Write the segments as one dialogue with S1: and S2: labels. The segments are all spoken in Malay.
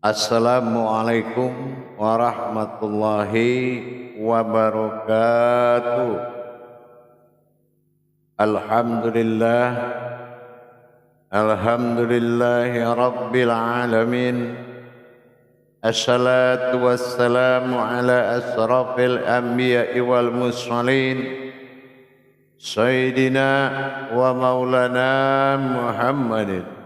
S1: Assalamualaikum warahmatullahi wabarakatuh. Alhamdulillah, alhamdulillahi rabbil alamin. Assalatu wassalamu ala asrafil anbiya'i wal mursalin, sayyidina wa maulana Muhammadin.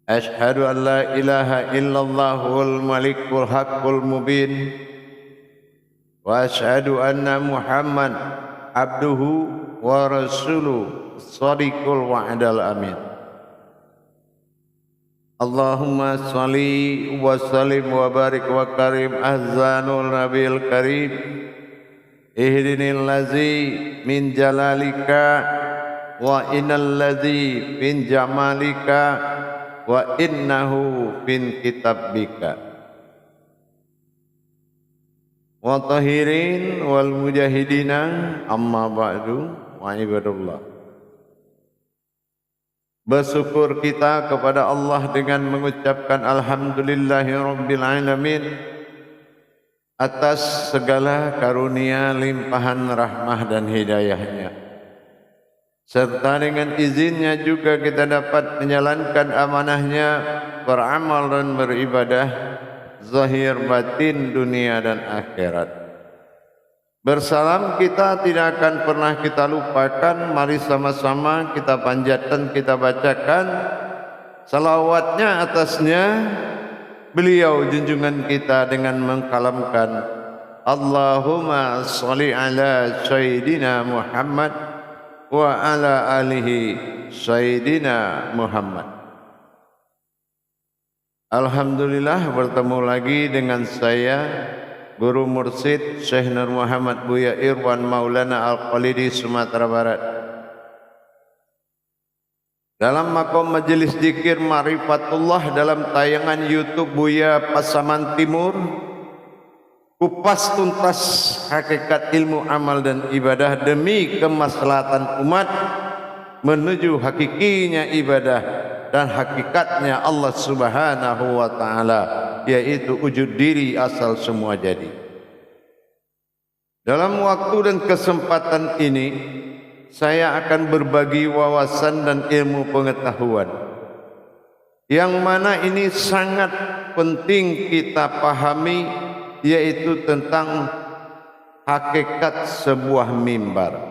S1: Ashhadu an la ilaha illallahul malikul haqqul mubin wa ashhadu anna Muhammad abduhu wa rasuluh shadiqul wa'dal amin. Allahumma salli wa sallim wa barik wa karim ahzanul nabil karim ihdinil ladzi min jalalika wa innal ladzi min jamalika wa innahu bin kitabika wa tahirin wal mujahidina amma ba'du wa ibadullah. Bersyukur kita kepada Allah dengan mengucapkan alhamdulillahi rabbil alamin atas segala karunia limpahan rahmah dan hidayahnya, serta dengan izinnya juga kita dapat menjalankan amanahnya, beramal dan beribadah zahir batin dunia dan akhirat. Bersalam kita tidak akan pernah kita lupakan. Mari sama-sama kita panjatkan, kita bacakan salawatnya atasnya beliau junjungan kita dengan mengkalamkan Allahumma sholli ala sayyidina Muhammad wa ala alihi sayyidina Muhammad. Alhamdulillah bertemu lagi dengan saya Guru Mursyid Syekh Nur Muhammad Buya Irwan Maulana Al-Qalidi Sumatera Barat, dalam makom majelis zikir Ma'rifatullah dalam tayangan YouTube Buya Pasaman Timur, kupas tuntas hakikat ilmu amal dan ibadah demi kemaslahatan umat menuju hakikinya ibadah dan hakikatnya Allah Subhanahu wa taala, yaitu wujud diri asal semua jadi. Dalam waktu dan kesempatan ini saya akan berbagi wawasan dan ilmu pengetahuan yang mana ini sangat penting kita pahami, yaitu tentang hakikat sebuah mimbar.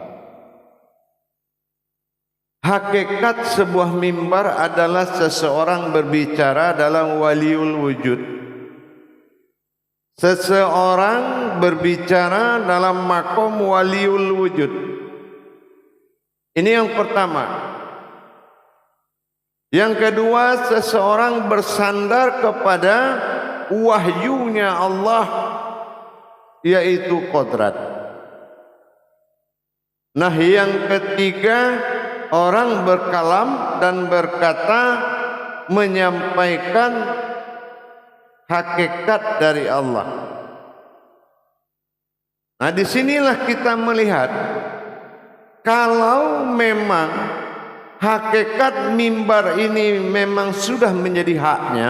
S1: Hakikat sebuah mimbar adalah seseorang berbicara dalam waliul wujud. Seseorang berbicara dalam makom waliul wujud. Ini yang pertama. Yang kedua, seseorang bersandar kepada wahyunya Allah, yaitu qudrat. Nah, yang ketiga, orang berkalam dan berkata menyampaikan hakikat dari Allah. Nah, disinilah kita melihat kalau memang hakikat mimbar ini memang sudah menjadi haknya,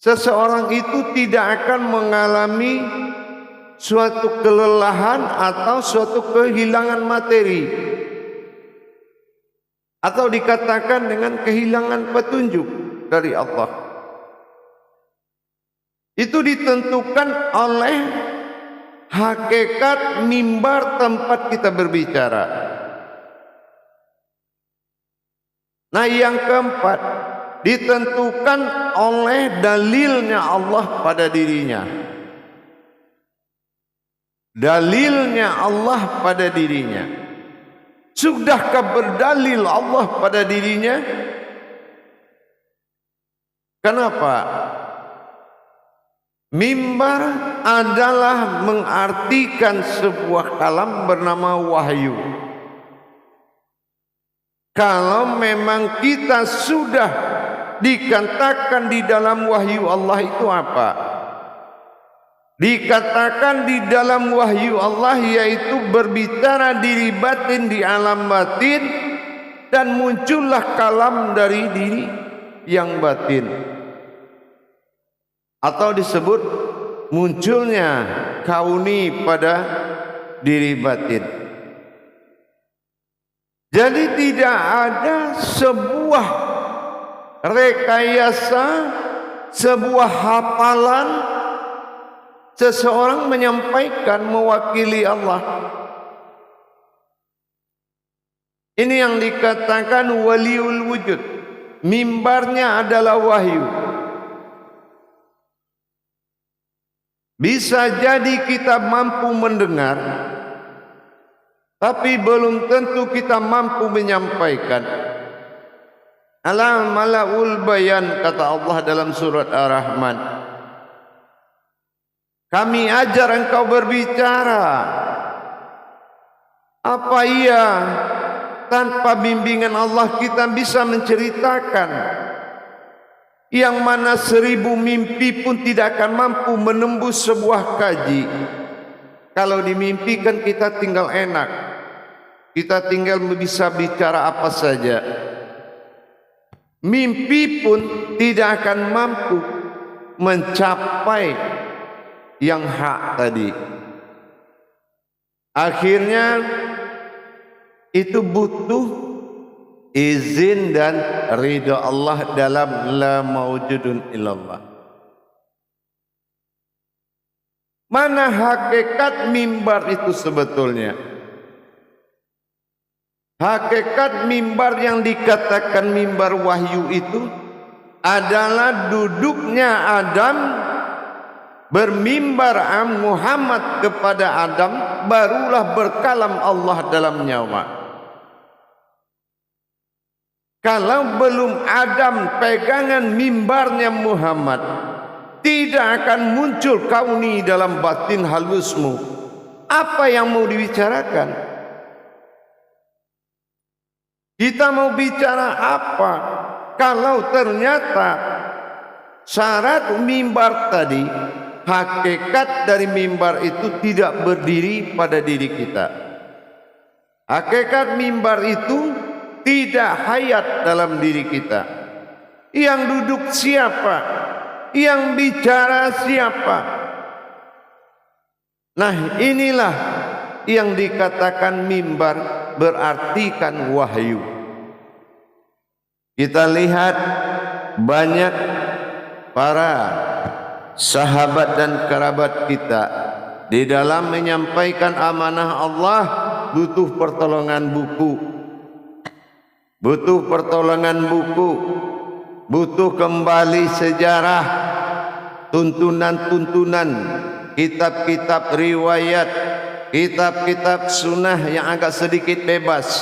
S1: seseorang itu tidak akan mengalami suatu kelelahan atau suatu kehilangan materi, atau dikatakan dengan kehilangan petunjuk dari Allah. Itu ditentukan oleh hakikat mimbar tempat kita berbicara. Nah, yang keempat, ditentukan oleh dalilnya Allah pada dirinya. Dalilnya Allah pada dirinya. Sudahkah berdalil Allah pada dirinya? Kenapa? Mimbar adalah mengartikan sebuah kalam bernama wahyu. Kalau memang kita sudah dikatakan di dalam wahyu Allah, itu apa? Dikatakan di dalam wahyu Allah, yaitu berbicara diri batin di alam batin, dan muncullah kalam dari diri yang batin, atau disebut munculnya kauni pada diri batin. Jadi tidak ada sebuah rekayasa, sebuah hafalan seseorang menyampaikan mewakili Allah. Ini yang dikatakan waliul wujud. Mimbarnya adalah wahyu. Bisa jadi kita mampu mendengar, tapi belum tentu kita mampu menyampaikan. Alam malaul bayan, kata Allah dalam surat Ar-Rahman. Kami ajar engkau berbicara. Apa iya tanpa bimbingan Allah kita bisa menceritakan yang mana 1000 mimpi pun tidak akan mampu menembus sebuah kaji. Kalau dimimpikan kita tinggal enak, kita tinggal bisa bicara apa saja. Mimpi pun tidak akan mampu mencapai yang hak tadi. Akhirnya itu butuh izin dan ridha Allah dalam la maujudun illallah. Mana hakikat mimbar itu sebetulnya? Hakikat mimbar yang dikatakan mimbar wahyu itu adalah duduknya Adam bermimbar Muhammad kepada Adam, barulah berkalam Allah dalam nyawa. Kalau belum Adam pegangan mimbarnya Muhammad, tidak akan muncul kauni dalam batin halusmu. Apa yang mau dibicarakan? Kita mau bicara apa? Kalau ternyata syarat mimbar tadi, hakikat dari mimbar itu tidak berdiri pada diri kita. Hakikat mimbar itu tidak hayat dalam diri kita. Yang duduk siapa? Yang bicara siapa? Nah, inilah yang dikatakan mimbar, berartikan wahyu. Kita lihat banyak para sahabat dan kerabat kita di dalam menyampaikan amanah Allah butuh pertolongan buku, butuh pertolongan buku, butuh kembali sejarah, tuntunan-tuntunan, kitab-kitab riwayat, kitab-kitab sunnah yang agak sedikit bebas.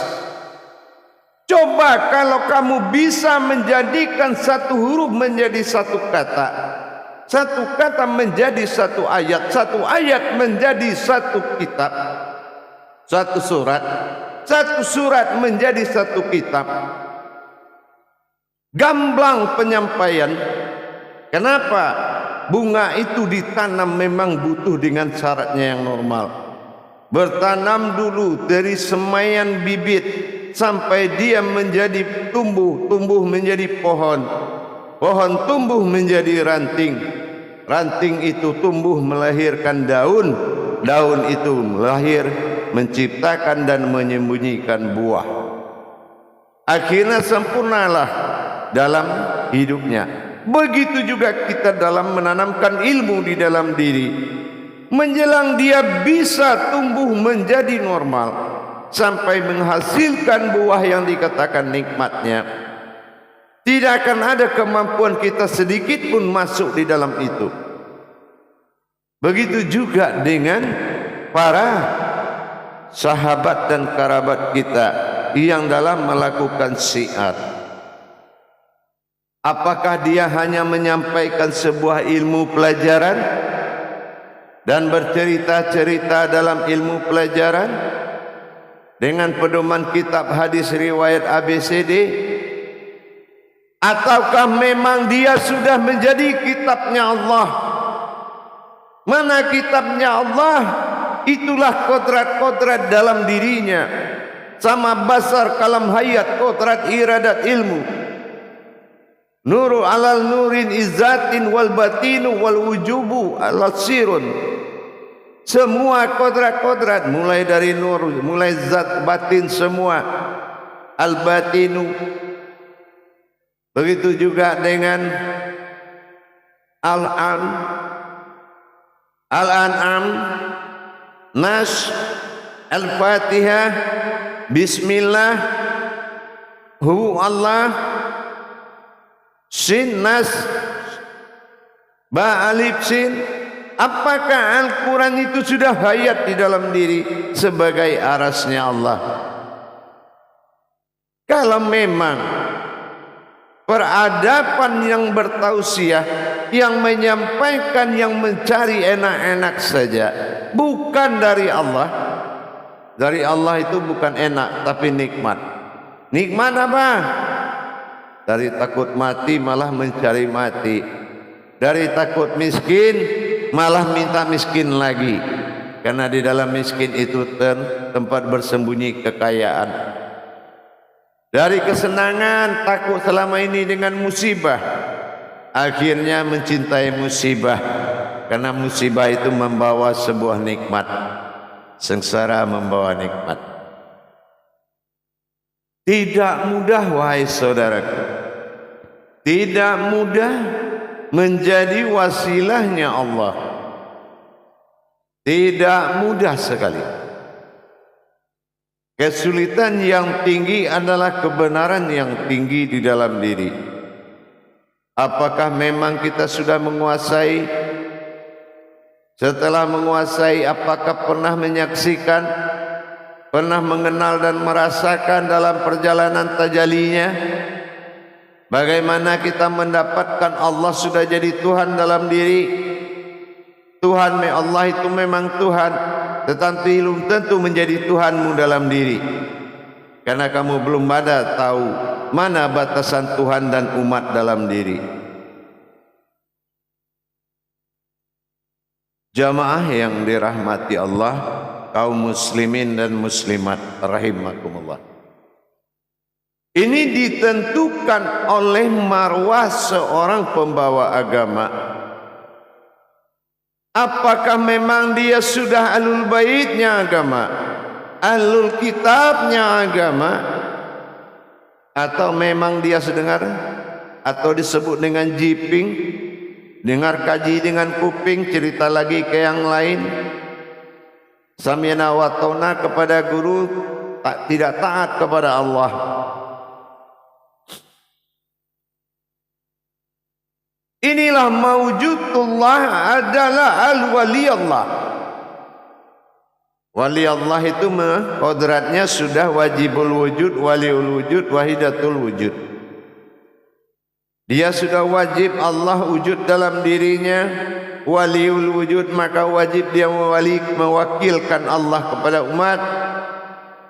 S1: Coba kalau kamu bisa menjadikan satu huruf menjadi satu kata, satu kata menjadi satu ayat menjadi satu kitab, satu surat menjadi satu kitab. Gamblang penyampaian. Kenapa? Bunga itu ditanam memang butuh dengan syaratnya yang normal. Bertanam dulu dari semaian bibit sampai dia menjadi tumbuh menjadi pohon. Pohon tumbuh menjadi ranting. Ranting itu tumbuh melahirkan daun. Daun itu melahir menciptakan dan menyembunyikan buah. Akhirnya sempurnalah dalam hidupnya. Begitu juga kita dalam menanamkan ilmu di dalam diri. Menjelang dia bisa tumbuh menjadi normal sampai menghasilkan buah yang dikatakan nikmatnya, tidak akan ada kemampuan kita sedikit pun masuk di dalam itu. Begitu juga dengan para sahabat dan kerabat kita yang dalam melakukan syiar. Apakah dia hanya menyampaikan sebuah ilmu pelajaran dan bercerita-cerita dalam ilmu pelajaran dengan pedoman kitab hadis riwayat ABCD, ataukah memang dia sudah menjadi kitabnya Allah? Mana kitabnya Allah? Itulah kodrat-kodrat dalam dirinya, sama basar kalam hayat, kodrat iradat ilmu. Nuru alal nurin izzatin wal batinu wal wujubu alal sirun. Semua kodrat-kodrat mulai dari nur, mulai zat batin semua al batinu. Begitu juga dengan Al-An'am, Nas, Al-Fatihah, Bismillah, Hu Allah, Sin, Nas, Ba, Alif, Sin. Apakah Al-Quran itu sudah hayat di dalam diri sebagai arasnya Allah? Kalau memang peradaban yang bertausiah, yang menyampaikan, yang mencari enak-enak saja, bukan dari Allah. Dari Allah itu bukan enak, tapi nikmat. Nikmat apa? Dari takut mati malah mencari mati. Dari takut miskin malah minta miskin lagi. Karena di dalam miskin itu tempat bersembunyi kekayaan. Dari kesenangan takut selama ini dengan musibah, akhirnya mencintai musibah, karena musibah itu membawa sebuah nikmat, sengsara membawa nikmat. Tidak mudah wahai saudaraku, tidak mudah menjadi wasilahnya Allah, tidak mudah sekali. Kesulitan yang tinggi adalah kebenaran yang tinggi di dalam diri. Apakah memang kita sudah menguasai? Setelah menguasai, apakah pernah menyaksikan, pernah mengenal dan merasakan dalam perjalanan tajalinya? Bagaimana kita mendapatkan Allah sudah jadi Tuhan dalam diri? Tuhan, Allah itu memang Tuhan, tetapi belum tentu menjadi Tuhanmu dalam diri, karena kamu belum ada tahu mana batasan Tuhan dan umat dalam diri. Jamaah yang dirahmati Allah, kaum muslimin dan muslimat rahimakumullah, ini ditentukan oleh marwah seorang pembawa agama. Apakah memang dia sudah ahlul baitnya agama, ahlul kitabnya agama, atau memang dia sedengar, atau disebut dengan jiping, dengar kaji dengan kuping, cerita lagi ke yang lain, samyana wa ta'na kepada guru, tidak taat kepada Allah. Inilah mawjudullah adalah al-wali Allah. Wali Allah itu kodratnya sudah wajibul wujud, waliul wujud, wahidatul wujud. Dia sudah wajib Allah wujud dalam dirinya, waliul wujud, maka wajib dia mewakilkan Allah kepada umat.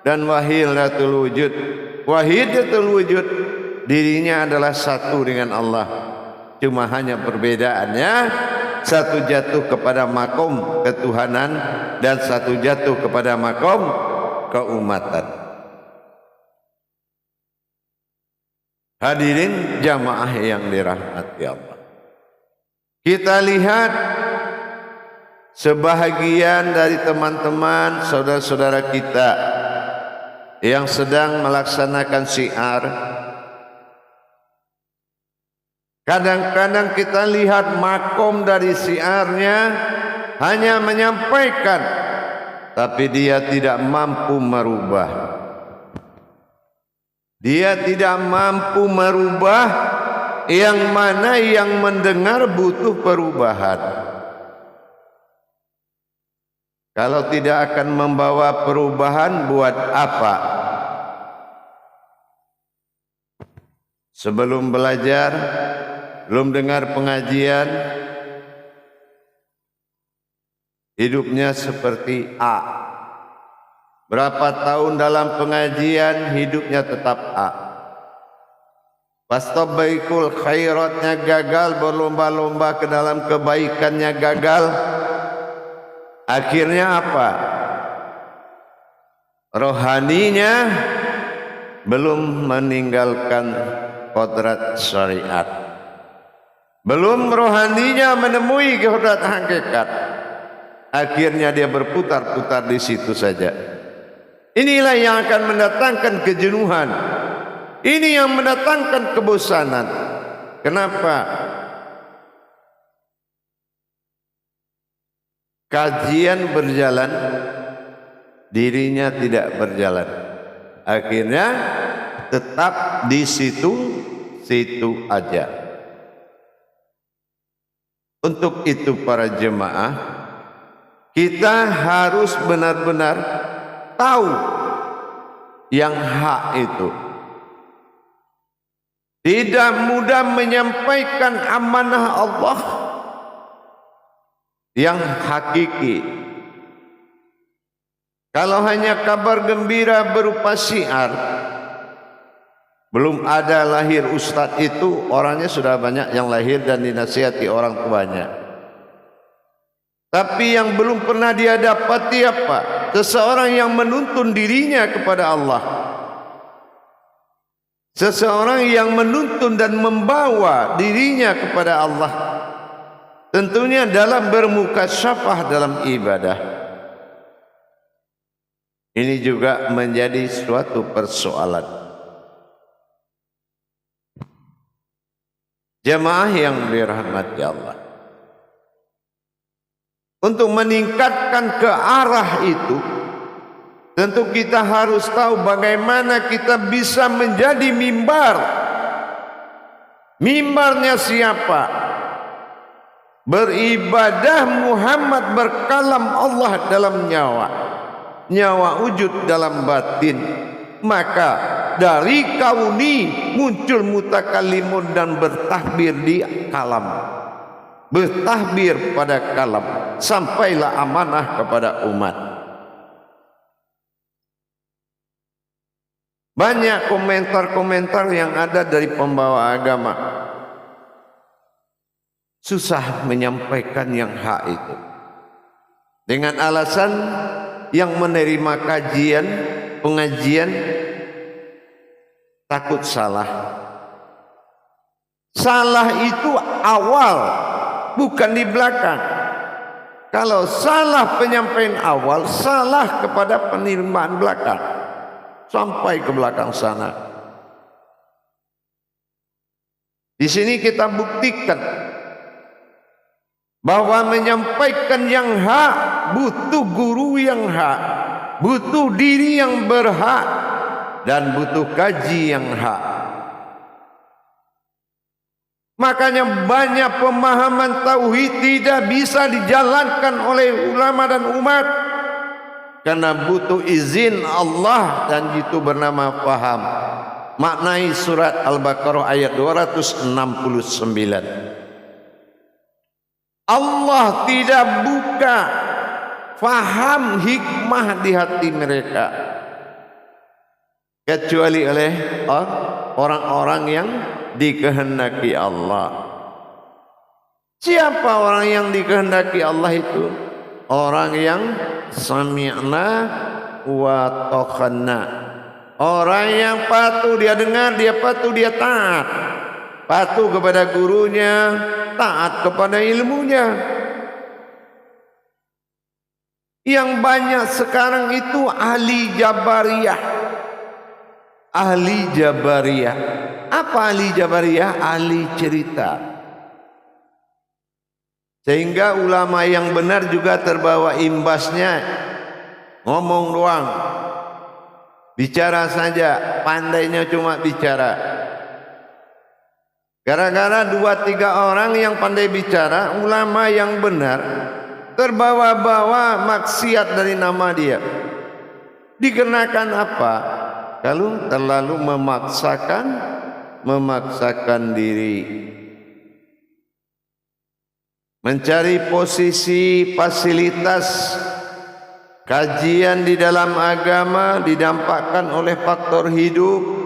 S1: Dan wahidatul wujud, wahidatul wujud, dirinya adalah satu dengan Allah. Cuma hanya perbedaannya, satu jatuh kepada makom ketuhanan dan satu jatuh kepada makom keumatan. Hadirin jamaah yang dirahmati Allah, kita lihat sebahagian dari teman-teman saudara-saudara kita yang sedang melaksanakan syiar. Kadang-kadang kita lihat makom dari syiarnya hanya menyampaikan, tapi dia tidak mampu merubah. Dia tidak mampu merubah, yang mana yang mendengar butuh perubahan. Kalau tidak akan membawa perubahan, buat apa? Sebelum belajar, belum dengar pengajian, hidupnya seperti A. Berapa tahun dalam pengajian, hidupnya tetap A. Fastabiqul khairatnya gagal, berlomba-lomba ke dalam kebaikannya gagal. Akhirnya apa? Rohaninya belum meninggalkan kodrat syariat. belum rohaninya menemui kehodrat hakikat, akhirnya dia berputar-putar di situ saja. Inilah yang akan mendatangkan kejenuhan. Ini yang mendatangkan kebosanan. Kenapa? Kajian berjalan, dirinya tidak berjalan. Akhirnya tetap di situ aja. Untuk itu para jemaah, kita harus benar-benar tahu yang hak itu. Tidak mudah menyampaikan amanah Allah yang hakiki. Kalau hanya kabar gembira berupa syiar, belum ada lahir ustadz itu, orangnya sudah banyak yang lahir dan dinasihati orang tuanya. Tapi yang belum pernah dia dapati apa? Seseorang yang menuntun dirinya kepada Allah. Seseorang yang menuntun dan membawa dirinya kepada Allah. Tentunya dalam bermukasyafah dalam ibadah. Ini juga menjadi suatu persoalan. Jemaah yang dirahmati Allah. Untuk meningkatkan ke arah itu, tentu kita harus tahu bagaimana kita bisa menjadi mimbar. Mimbarnya siapa? Beribadah Muhammad, berkalam Allah dalam nyawa. Nyawa wujud dalam batin. Maka dari kauni muncul mutakalimun dan bertahbir di kalam. Bertahbir pada kalam. Sampailah amanah kepada umat. Banyak komentar-komentar yang ada dari pembawa agama. Susah menyampaikan yang hak itu. Dengan alasan yang menerima kajian, pengajian, takut salah. Salah itu awal, bukan di belakang. Kalau salah penyampaian awal, salah kepada penerimaan belakang. Sampai ke belakang sana. Di sini kita buktikan bahwa menyampaikan yang hak butuh guru yang hak, butuh diri yang berhak, dan butuh kaji yang hak. Makanya banyak pemahaman tauhid tidak bisa dijalankan oleh ulama dan umat karena butuh izin Allah, dan itu bernama faham. Maknai surat Al-Baqarah ayat 269. Allah tidak buka faham hikmah di hati mereka kecuali oleh orang-orang yang dikehendaki Allah. Siapa orang yang dikehendaki Allah itu? Orang yang sami'na wa taqanna. Orang yang patuh dia dengar, dia patuh dia taat. Patuh kepada gurunya, taat kepada ilmunya. Yang banyak sekarang itu ahli Jabariyah. Ahli Jabariyah. Apa ahli Jabariyah? Ahli cerita. Sehingga ulama yang benar juga terbawa imbasnya. Ngomong doang. Bicara saja. Pandainya cuma bicara. Gara-gara 2-3 orang yang pandai bicara, ulama yang benar terbawa-bawa maksiat dari nama dia. Dikenakan apa? Kalau terlalu memaksakan diri, mencari posisi fasilitas kajian di dalam agama didampakkan oleh faktor hidup.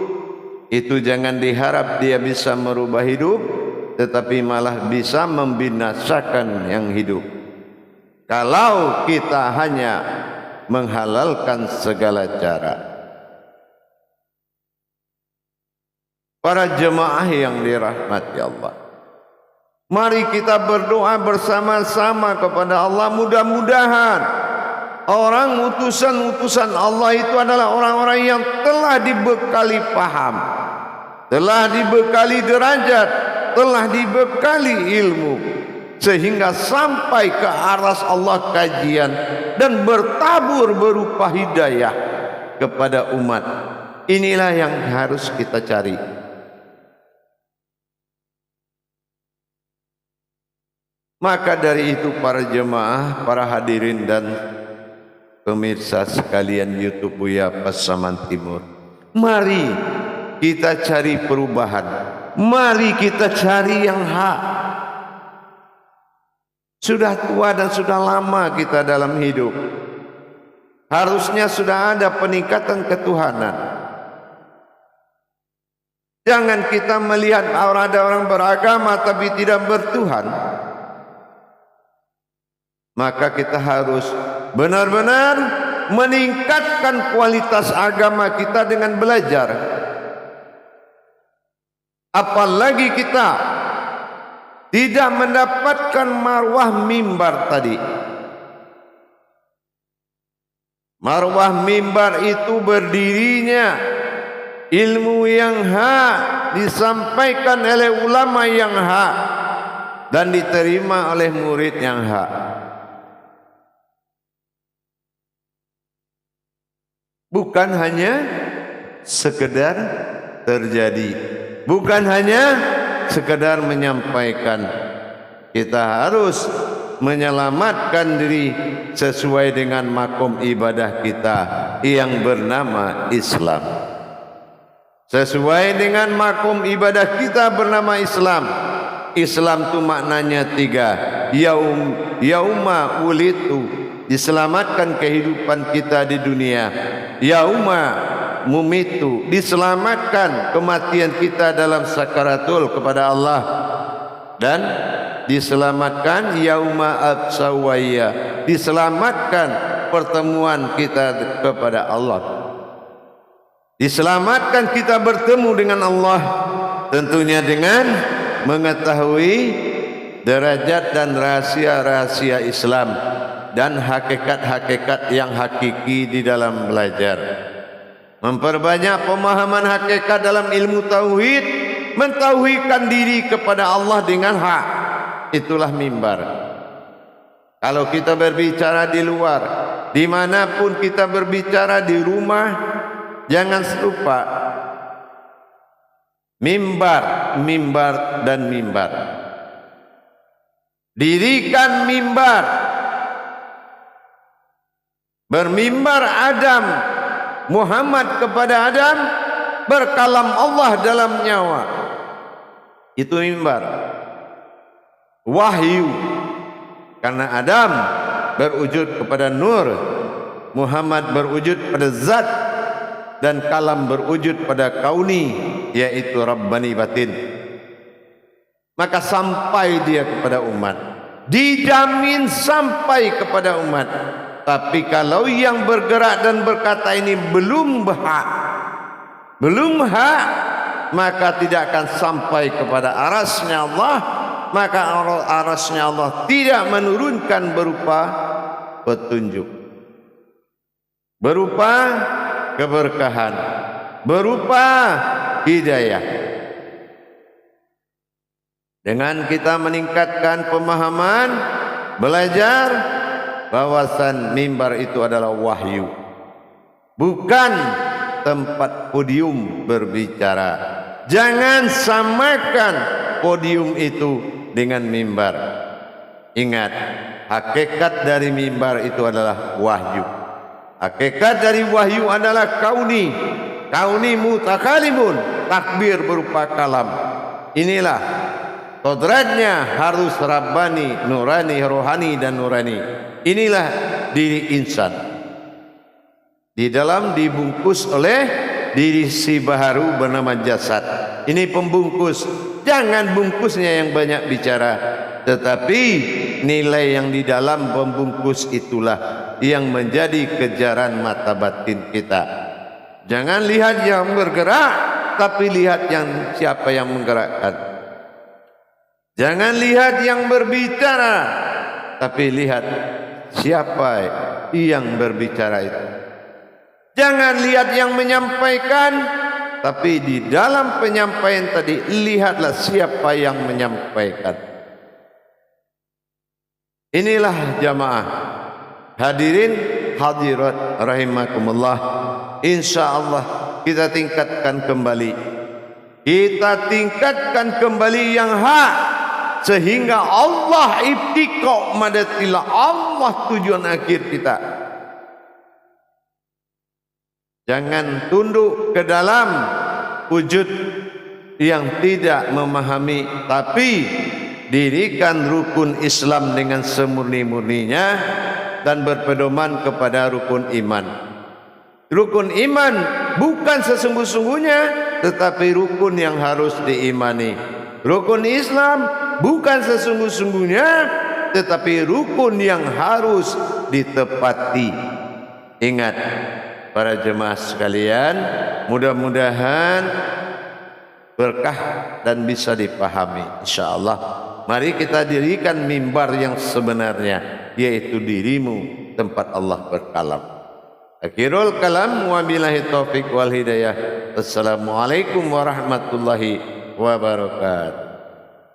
S1: Itu jangan diharap dia bisa merubah hidup, tetapi malah bisa membinasakan yang hidup. Kalau kita hanya menghalalkan segala cara. Para jemaah yang dirahmati Allah, Mari kita berdoa bersama-sama kepada Allah. Mudah-mudahan orang utusan-utusan Allah itu adalah orang-orang yang telah dibekali paham, telah dibekali derajat, telah dibekali ilmu, sehingga sampai ke aras Allah kajian dan bertabur berupa hidayah kepada umat. Inilah yang harus kita cari. Maka dari itu para jemaah, para hadirin dan pemirsa sekalian YouTube Buya Pasaman Timur, mari kita cari perubahan. Mari kita cari yang hak. Sudah tua dan sudah lama kita dalam hidup. Harusnya sudah ada peningkatan ketuhanan. Jangan kita melihat ada orang beragama tapi tidak bertuhan. Maka kita harus benar-benar meningkatkan kualitas agama kita dengan belajar. Apalagi kita tidak mendapatkan marwah mimbar tadi. Marwah mimbar itu berdirinya ilmu yang hak disampaikan oleh ulama yang hak dan diterima oleh murid yang hak. Bukan hanya sekedar terjadi, bukan hanya sekedar menyampaikan. Kita harus menyelamatkan diri sesuai dengan makom ibadah kita yang bernama Islam. Sesuai dengan makom ibadah kita bernama Islam. Islam itu maknanya 3. Yauma ulitu, diselamatkan kehidupan kita di dunia. Yauma mumitu, diselamatkan kematian kita dalam sakaratul kepada Allah. Dan diselamatkan yauma absawaya, diselamatkan pertemuan kita kepada Allah. Diselamatkan kita bertemu dengan Allah, tentunya dengan mengetahui derajat dan rahasia-rahasia Islam dan hakikat-hakikat yang hakiki di dalam belajar. Memperbanyak pemahaman hakikat dalam ilmu tauhid, mentauhidkan diri kepada Allah dengan hak. Itulah mimbar. Kalau kita berbicara di luar, dimanapun kita berbicara di rumah, jangan lupa mimbar, mimbar dan mimbar. Dirikan mimbar. Bermimbar Adam, Muhammad kepada Adam, berkalam Allah dalam nyawa. Itu mimbar. Wahyu. Karena Adam berwujud kepada nur, Muhammad berwujud pada zat, dan kalam berwujud pada kauni, yaitu Rabbani batin. Maka sampai dia kepada umat, dijamin sampai kepada umat. Tapi kalau yang bergerak dan berkata ini belum hak, maka tidak akan sampai kepada arasnya Allah. Maka arasnya Allah tidak menurunkan berupa petunjuk, berupa keberkahan, berupa hidayah. Dengan kita meningkatkan pemahaman, belajar bahwasan mimbar itu adalah wahyu, bukan tempat podium berbicara. Jangan samakan podium itu dengan mimbar. Ingat, hakikat dari mimbar itu adalah wahyu. Hakikat dari wahyu adalah kauni. Kauni mutakalimun, takbir berupa kalam. Inilah kodratnya, harus rabbani, nurani, rohani dan nurani. Inilah diri insan. Di dalam dibungkus oleh diri si baharu bernama jasad. Ini pembungkus. Jangan bungkusnya yang banyak bicara, tetapi nilai yang di dalam pembungkus itulah yang menjadi kejaran mata batin kita. Jangan lihat yang bergerak, tapi lihat yang siapa yang menggerakkan. Jangan lihat yang berbicara, tapi lihat siapa yang berbicara itu. Jangan lihat yang menyampaikan, tapi di dalam penyampaian tadi lihatlah siapa yang menyampaikan. Inilah jamaah hadirin hadirat rahimakumullah. Insyaallah kita tingkatkan kembali. Kita tingkatkan kembali yang hak, sehingga Allah ibtiqa madatilah, Allah tujuan akhir kita. Jangan tunduk ke dalam wujud yang tidak memahami, tapi dirikan rukun Islam dengan semurni-murninya dan berpedoman kepada rukun iman. Rukun iman bukan sesungguh-sungguhnya, tetapi rukun yang harus diimani. Rukun Islam bukan sesungguh-sungguhnya, tetapi rukun yang harus ditepati. Ingat para jemaah sekalian, mudah-mudahan berkah dan bisa dipahami insyaallah. Mari kita dirikan mimbar yang sebenarnya, yaitu dirimu tempat Allah berkalam. Akhirul kalam wa billahi taufiq wal hidayah. Assalamualaikum warahmatullahi wabarakatuh.